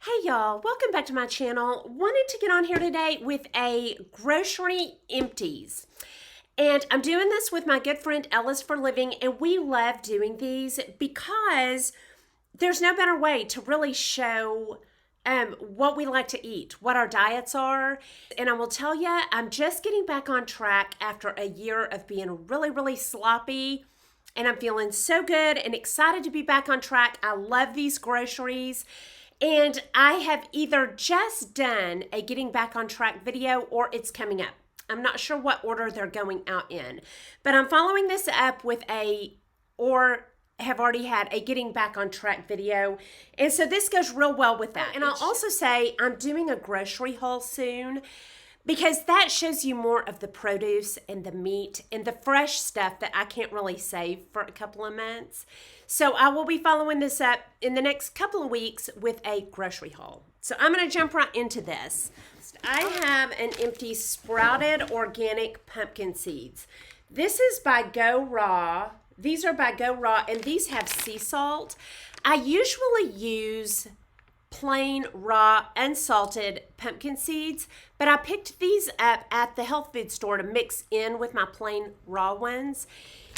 Hey y'all, welcome back to my channel. Wanted to get on here today with a Grocery Empties. And I'm doing this with my good friend Ellis for living, and we love doing these because there's no better way to really show what we like to eat, what our diets are. And I will tell you, I'm just getting back on track after a year of being really sloppy. And I'm feeling so good and excited to be back on track. I love these groceries. And I have either just done a getting back on track video or it's coming up. I'm not sure what order they're going out in, but I'm following this up with or have already had a getting back on track video. And so this goes real well with that. And I'll also say I'm doing a grocery haul soon, because that shows you more of the produce and the meat and the fresh stuff that I can't really save for a couple of months. So I will be following this up in the next couple of weeks with a grocery haul. So I'm going to jump right into this. I have an empty sprouted organic pumpkin seeds. This is by Go Raw. These are by Go Raw, and these have sea salt. I usually use plain, raw, unsalted pumpkin seeds, but I picked these up at the health food store to mix in with my plain raw ones,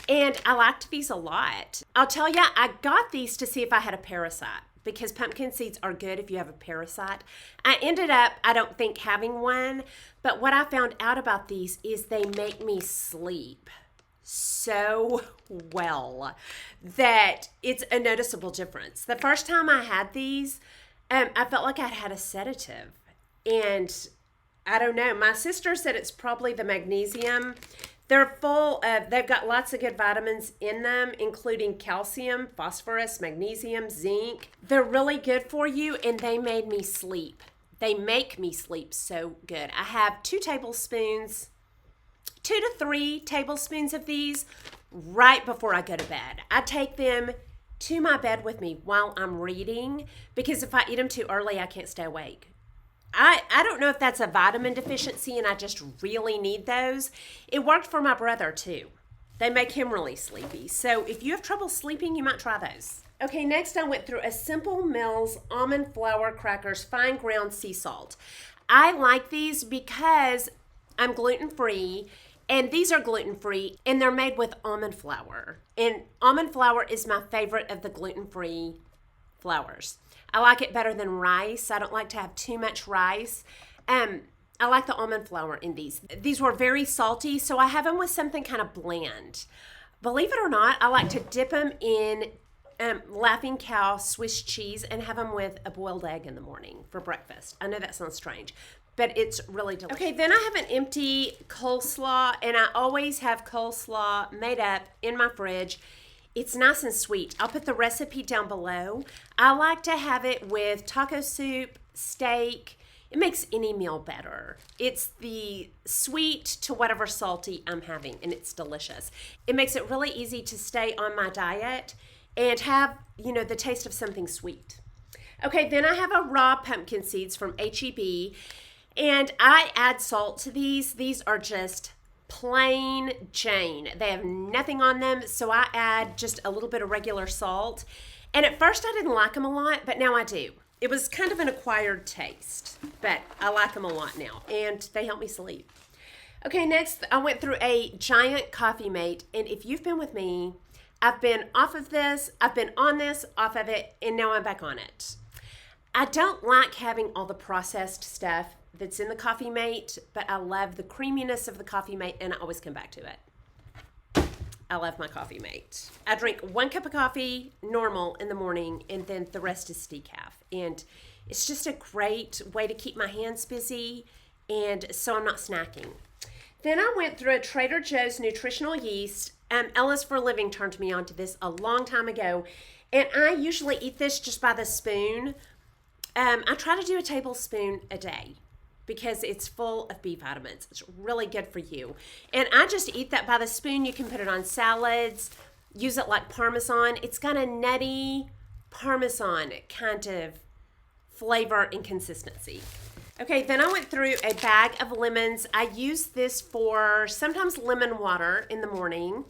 and I liked these a lot. I'll tell you, I got these to see if I had a parasite, because pumpkin seeds are good if you have a parasite. I ended up, I don't think, having one, but what I found out about these is they make me sleep so well that it's a noticeable difference. The first time I had these, I felt like I'd had a sedative, and I don't know. My sister said it's probably the magnesium. They're full of, they've got lots of good vitamins in them, including calcium, phosphorus, magnesium, zinc. They're really good for you, and they made me sleep. They make me sleep so good. I have 2 to 3 tablespoons of these right before I go to bed. I take them to my bed with me while I'm reading, because if I eat them too early, I can't stay awake. I don't know if that's a vitamin deficiency and I just really need those. It worked for my brother too. They make him really sleepy. So if you have trouble sleeping, you might try those. Okay, next I went through a Simple Mills almond flour crackers, fine ground sea salt. I like these because I'm gluten-free, and these are gluten-free, and they're made with almond flour. And almond flour is my favorite of the gluten-free flours. I like it better than rice. I don't like to have too much rice. I like the almond flour in these. These were very salty, so I have them with something kind of bland. Believe it or not, I like to dip them in Laughing Cow Swiss cheese and have them with a boiled egg in the morning for breakfast. I know that sounds strange, but it's really delicious. Okay, then I have an empty coleslaw, and I always have coleslaw made up in my fridge. It's nice and sweet. I'll put the recipe down below. I like to have it with taco soup, steak. It makes any meal better. It's the sweet to whatever salty I'm having, and it's delicious. It makes it really easy to stay on my diet and have, the taste of something sweet. Okay, then I have a raw pumpkin seeds from H-E-B. And I add salt to these. These are just plain Jane. They have nothing on them, so I add just a little bit of regular salt. And at first I didn't like them a lot, but now I do. It was kind of an acquired taste, but I like them a lot now, and they help me sleep. Okay, next I went through a giant Coffee Mate, and if you've been with me, I've been off of this, I've been on this, off of it, and now I'm back on it. I don't like having all the processed stuff that's in the Coffee Mate, but I love the creaminess of the Coffee Mate, and I always come back to it. I love my Coffee Mate. I drink 1 cup of coffee normal in the morning, and then the rest is decaf. And it's just a great way to keep my hands busy, and so I'm not snacking. Then I went through a Trader Joe's nutritional yeast. Ellis for a living turned me on to this a long time ago, and I usually eat this just by the spoon. I try to do a tablespoon a day, because it's full of B vitamins. It's really good for you. And I just eat that by the spoon. You can put it on salads, use it like Parmesan. It's got a nutty Parmesan kind of flavor and consistency. Okay, then I went through a bag of lemons. I use this for sometimes lemon water in the morning,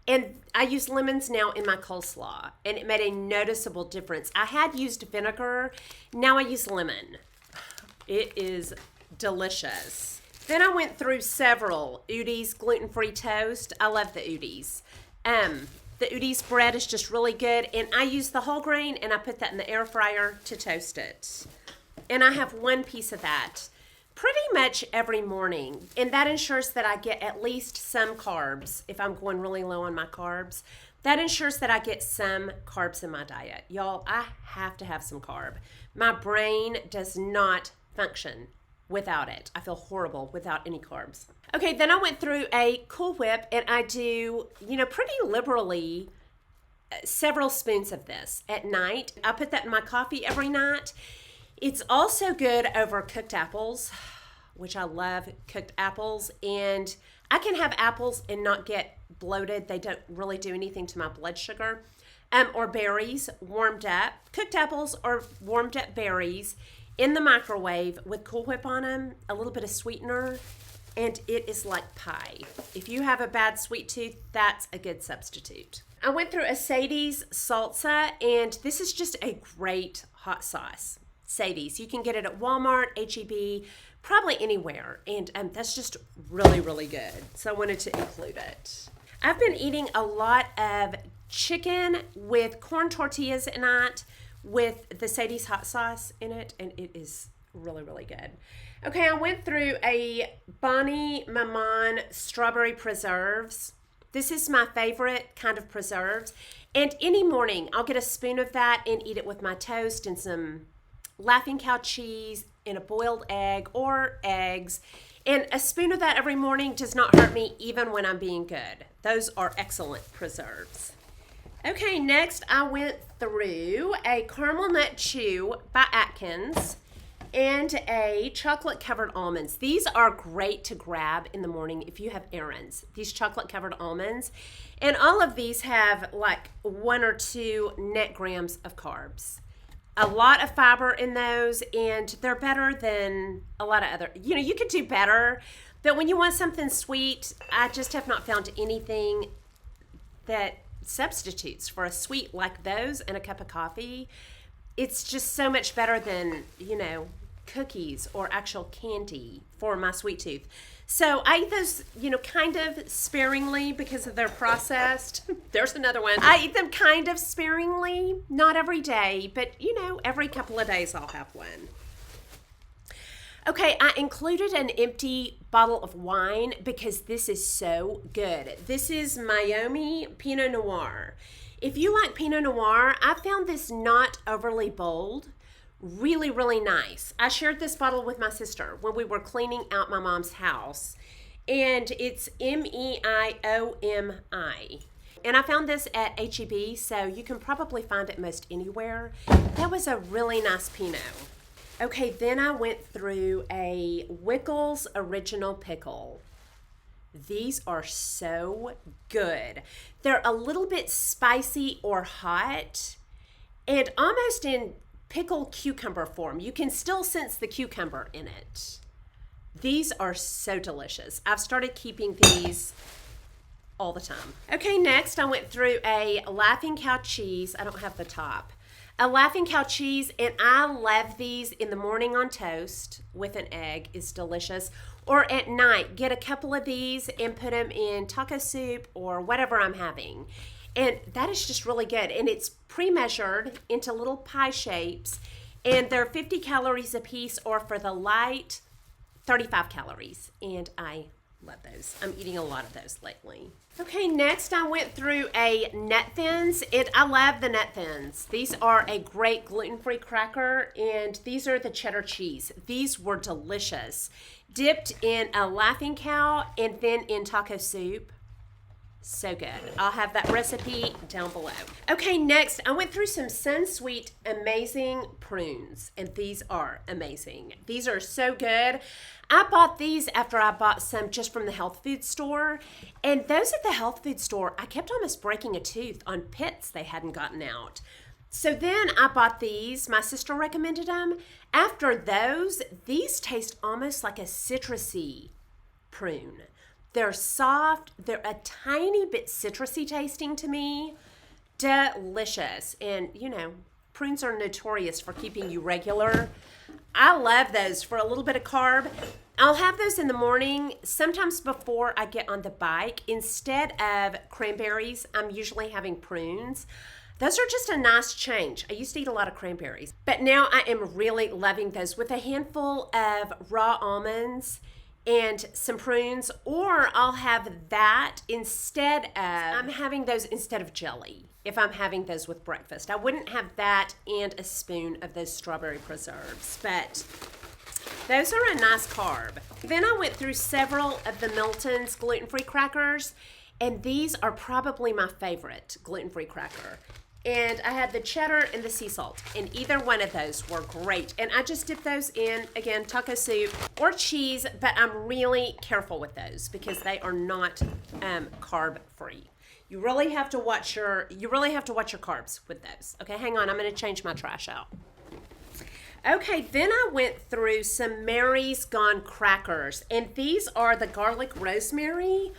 And I use lemons now in my coleslaw, and it made a noticeable difference. I had used vinegar. Now I use lemon. It is delicious. Then I went through several Udi's gluten-free toast. I love the Udi's. The Udi's bread is just really good, and I use the whole grain, and I put that in the air fryer to toast it. And I have one piece of that pretty much every morning, and that ensures that I get at least some carbs. If I'm going really low on my carbs, that ensures that I get some carbs in my diet. Y'all, I have to have some carb. My brain does not function without it. I feel horrible without any carbs. Okay, then I went through a Cool Whip, and I do, pretty liberally several spoons of this at night. I put that in my coffee every night. It's also good over cooked apples, which I love cooked apples. And I can have apples and not get bloated. They don't really do anything to my blood sugar. Or berries warmed up. Cooked apples or warmed up berries in the microwave with Cool Whip on them, a little bit of sweetener, and it is like pie. If you have a bad sweet tooth, that's a good substitute. I went through a Sadie's salsa, and this is just a great hot sauce. Sadie's. You can get it at Walmart, H-E-B, probably anywhere. And that's just really, really good. So I wanted to include it. I've been eating a lot of chicken with corn tortillas at night with the Sadie's hot sauce in it. And it is really, really good. Okay, I went through a Bonnie Maman strawberry preserves. This is my favorite kind of preserves. And any morning, I'll get a spoon of that and eat it with my toast and some Laughing Cow cheese and a boiled egg or eggs. And a spoon of that every morning does not hurt me even when I'm being good. Those are excellent preserves. Okay, next I went through a caramel nut chew by Atkins and a chocolate covered almonds. These are great to grab in the morning if you have errands. These chocolate covered almonds. And all of these have like 1 or 2 net grams of carbs. A lot of fiber in those, and they're better than a lot of other, you could do better, but when you want something sweet, I just have not found anything that substitutes for a sweet like those and a cup of coffee. It's just so much better than, cookies or actual candy for my sweet tooth. So I eat those, kind of sparingly because of their processed. There's another one. I eat them kind of sparingly, not every day, but every couple of days I'll have one. Okay, I included an empty bottle of wine because this is so good. This is Mayo Pinot Noir. If you like Pinot Noir, I found this not overly bold. Really, really nice. I shared this bottle with my sister when we were cleaning out my mom's house, and it's Meiomi. And I found this at H-E-B, so you can probably find it most anywhere. That was a really nice Pinot. Okay, then I went through a Wickles Original Pickle. These are so good. They're a little bit spicy or hot, and almost in pickle cucumber form. You can still sense the cucumber in it. These are so delicious. I've started keeping these all the time. Okay, next I went through a Laughing Cow cheese. I don't have the top. A Laughing Cow cheese, and I love these in the morning on toast with an egg. Is delicious. Or at night, get a couple of these and put them in taco soup or whatever I'm having. And that is just really good. And it's pre-measured into little pie shapes. And they're 50 calories a piece, or for the light, 35 calories. And I love those. I'm eating a lot of those lately. Okay, next I went through a Nut Thins. I love the Nut Thins. These are a great gluten-free cracker, and these are the cheddar cheese. These were delicious. Dipped in a Laughing Cow and then in taco soup. So good. I'll have that recipe down below. Okay, next I went through some Sunsweet Amazing Prunes, and these are amazing. These are so good. I bought these after I bought some just from the health food store, and those at the health food store, I kept almost breaking a tooth on pits they hadn't gotten out. So then I bought these. My sister recommended them. After those, these taste almost like a citrusy prune. They're soft. They're a tiny bit citrusy tasting to me. Delicious. And, you know, prunes are notorious for keeping you regular. I love those for a little bit of carb. I'll have those in the morning, sometimes before I get on the bike. Instead of cranberries, I'm usually having prunes. Those are just a nice change. I used to eat a lot of cranberries, but now I am really loving those with a handful of raw almonds and some prunes, or I'll have that instead of, I'm having those instead of jelly if I'm having those with breakfast. I wouldn't have that and a spoon of those strawberry preserves, but those are a nice carb. Then I went through several of the Milton's gluten-free crackers, and these are probably my favorite gluten-free cracker. And I had the cheddar and the sea salt, and either one of those were great. And I just dip those in, again, taco soup or cheese, but I'm really careful with those because they are not carb-free. You really have to watch your carbs with those. Okay, hang on, I'm gonna change my trash out. Okay, then I went through some Mary's Gone crackers, and these are the garlic rosemary.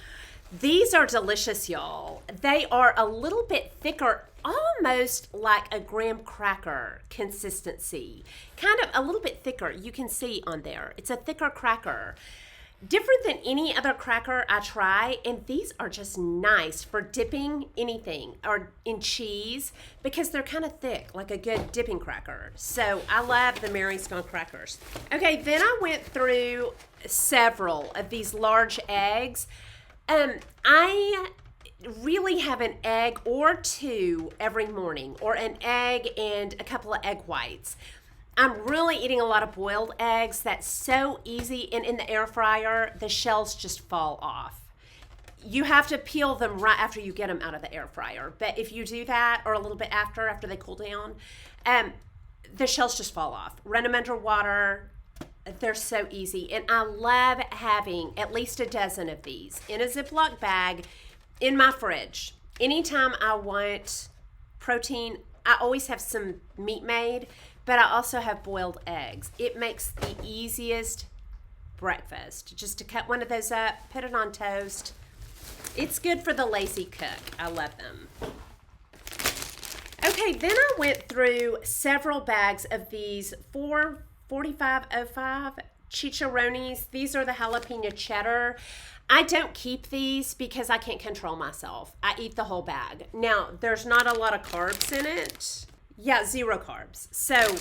These are delicious, y'all. They are a little bit thicker, almost like a graham cracker consistency. Kind of a little bit thicker, you can see on there. It's a thicker cracker. Different than any other cracker I try, and these are just nice for dipping anything or in cheese because they're kind of thick, like a good dipping cracker. So I love the Mary's Gone crackers. Okay, then I went through several of these large eggs. I really have an egg or two every morning, or an egg and a couple of egg whites. I'm really eating a lot of boiled eggs. That's so easy, and in the air fryer, the shells just fall off. You have to peel them right after you get them out of the air fryer, but if you do that, or a little bit after they cool down, the shells just fall off. Run them under water. They're so easy, and I love having at least a dozen of these in a Ziploc bag in my fridge. Anytime I want protein, I always have some meat made, but I also have boiled eggs. It makes the easiest breakfast. Just to cut one of those up, put it on toast. It's good for the lazy cook. I love them. Okay, then I went through several bags of these 4505 chicharrones. These are the jalapeno cheddar. I don't keep these because I can't control myself. I eat the whole bag. Now, there's not a lot of carbs in it. Yeah, 0 carbs. So,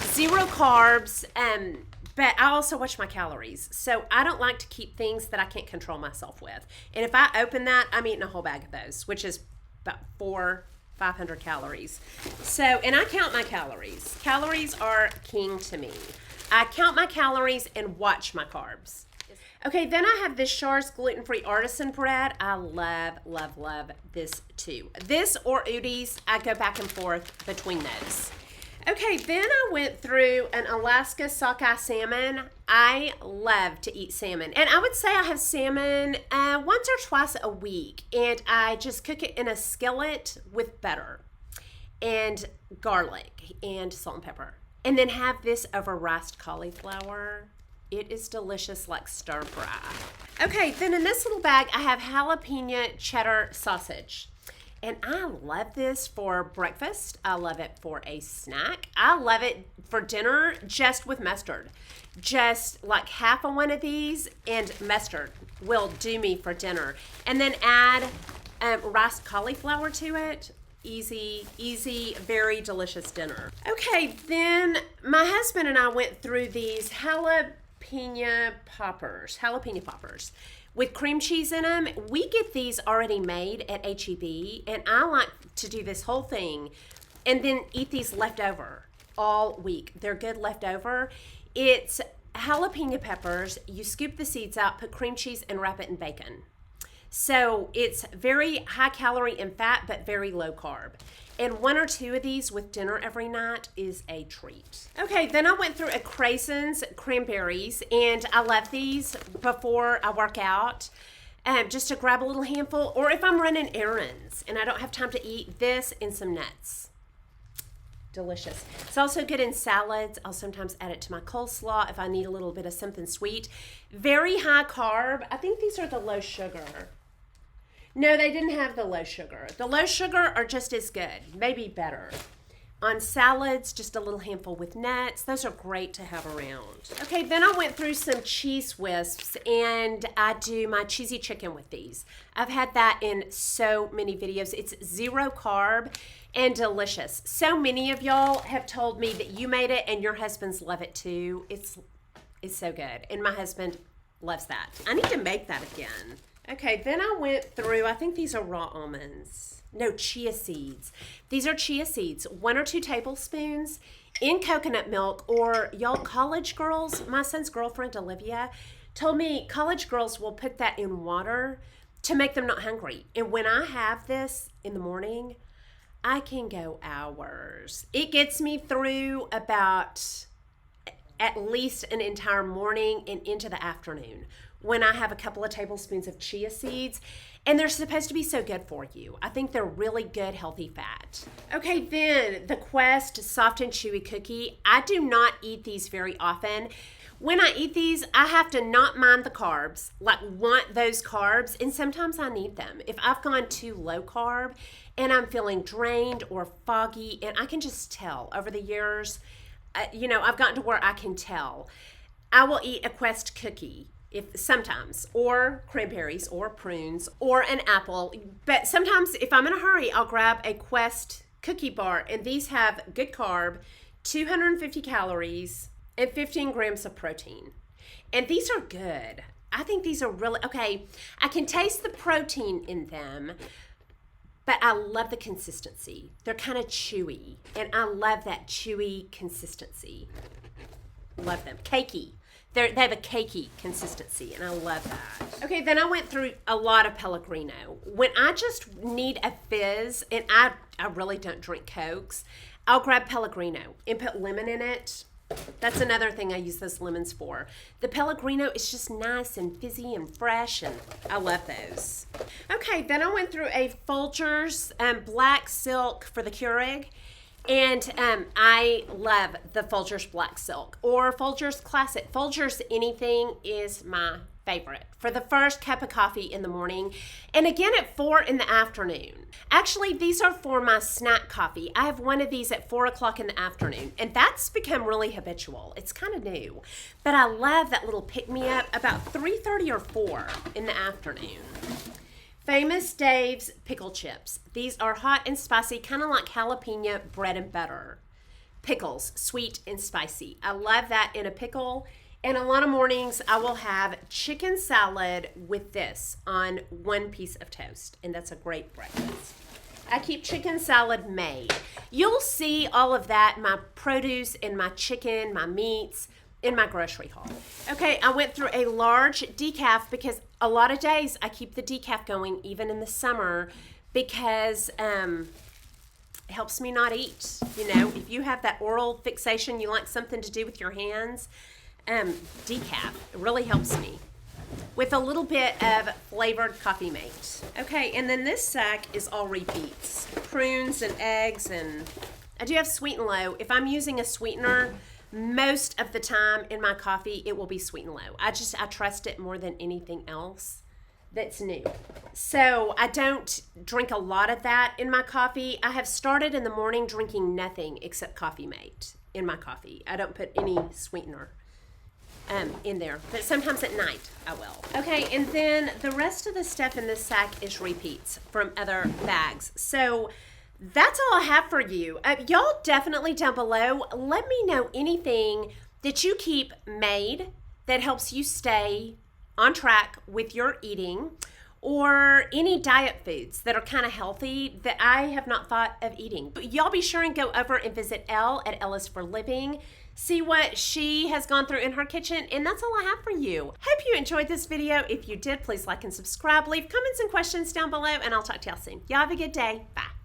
0 carbs, but I also watch my calories. So, I don't like to keep things that I can't control myself with. And if I open that, I'm eating a whole bag of those, which is about 500 calories. So, and I count my calories. Calories are king to me. I count my calories and watch my carbs. Okay, then I have this Char's gluten-free artisan bread. I love, love, love this too. This or Udi's, I go back and forth between those. Okay, then I went through an Alaska sockeye salmon. I love to eat salmon. And I would say I have salmon once or twice a week. And I just cook it in a skillet with butter and garlic and salt and pepper. And then have this over riced cauliflower. It is delicious like stir fry. Okay, then in this little bag, I have jalapeno cheddar sausage. And I love this for breakfast. I love it for a snack. I love it for dinner just with mustard. Just like half of one of these and mustard will do me for dinner. And then add riced cauliflower to it. Easy, very delicious dinner. Okay, then my husband and I went through these jalapeno poppers with cream cheese in them. We get these already made at H-E-B, and I like to do this whole thing and then eat these leftover all week. They're good leftover. It's jalapeno peppers. You scoop the seeds out, put cream cheese, and wrap it in bacon. So it's very high calorie and fat, but very low carb. And 1 or 2 of these with dinner every night is a treat. Okay, then I went through a Craisins cranberries, and I love these before I work out, just to grab a little handful, or if I'm running errands and I don't have time to eat, this and some nuts. delicious. It's also good in salads. I'll sometimes add it to my coleslaw if I need a little bit of something sweet. Very high carb. I think these are the low sugar. No, they didn't have the low sugar. The low sugar are just as good, maybe better. On salads, just a little handful with nuts. Those are great to have around. Okay, then I went through some cheese Whisps, and I do my cheesy chicken with these. I've had that in so many videos. It's 0 carb and delicious. So many of y'all have told me that you made it and your husbands love it too. It's so good, and my husband loves that. I need to make that again. Okay, then I went through, I think these are raw almonds. No, chia seeds. These are chia seeds, 1 or 2 tablespoons in coconut milk, or y'all college girls, my son's girlfriend, Olivia, told me college girls will put that in water to make them not hungry. And when I have this in the morning, I can go hours. It gets me through about at least an entire morning and into the afternoon when I have a couple of tablespoons of chia seeds, and they're supposed to be so good for you. I think they're really good, healthy fat. Okay, then the Quest Soft and Chewy Cookie. I do not eat these very often. When I eat these, I have to not mind the carbs, like want those carbs, and sometimes I need them. If I've gone too low carb and I'm feeling drained or foggy, and I can just tell over the years, I've gotten to where I can tell. I will eat a Quest cookie sometimes, or cranberries, or prunes, or an apple. But sometimes if I'm in a hurry, I'll grab a Quest cookie bar, and these have good carb, 250 calories, and 15 grams of protein. And these are good. I think these are really, okay, I can taste the protein in them, but I love the consistency. They're kind of chewy, and I love that chewy consistency. Love them. Cakey. They have a cakey consistency, and I love that. Okay, then I went through a lot of Pellegrino. When I just need a fizz, and I really don't drink Cokes, I'll grab Pellegrino and put lemon in it. That's another thing I use those lemons for. The Pellegrino is just nice and fizzy and fresh, and I love those. Okay, then I went through a Folgers Black Silk for the Keurig. And I love the Folgers Black Silk or Folgers Classic. Folgers anything is my favorite for the first cup of coffee in the morning, and again at 4 in the afternoon. Actually, these are for my snack coffee. I have one of these at 4 o'clock in the afternoon, and that's become really habitual. It's kind of new, but I love that little pick-me-up about 3:30 or 4 in the afternoon. Famous Dave's pickle chips. These are hot and spicy, kind of like jalapeno bread and butter. Pickles, sweet and spicy. I love that in a pickle. And a lot of mornings I will have chicken salad with this on 1 piece of toast. And that's a great breakfast. I keep chicken salad made. You'll see all of that, my produce and my chicken, my meats, in my grocery haul. Okay, I went through a large decaf because a lot of days I keep the decaf going even in the summer because it helps me not eat. If you have that oral fixation, you like something to do with your hands, decaf really helps me with a little bit of flavored coffee mate. Okay, and then this sack is all repeats. Prunes and eggs, and I do have Sweet and Low. If I'm using a sweetener, most of the time in my coffee, it will be Sweet and Low. I trust it more than anything else that's new. So I don't drink a lot of that in my coffee. I have started in the morning drinking nothing except coffee mate in my coffee. I don't put any sweetener in there, but sometimes at night I will. Okay, and then the rest of the stuff in this sack is repeats from other bags. So that's all I have for you. Y'all definitely down below, let me know anything that you keep made that helps you stay on track with your eating, or any diet foods that are kind of healthy that I have not thought of eating. But y'all be sure and go over and visit Elle at Ellis for Living. See what she has gone through in her kitchen, and that's all I have for you. Hope you enjoyed this video. If you did, please like and subscribe. Leave comments and questions down below, and I'll talk to y'all soon. Y'all have a good day. Bye.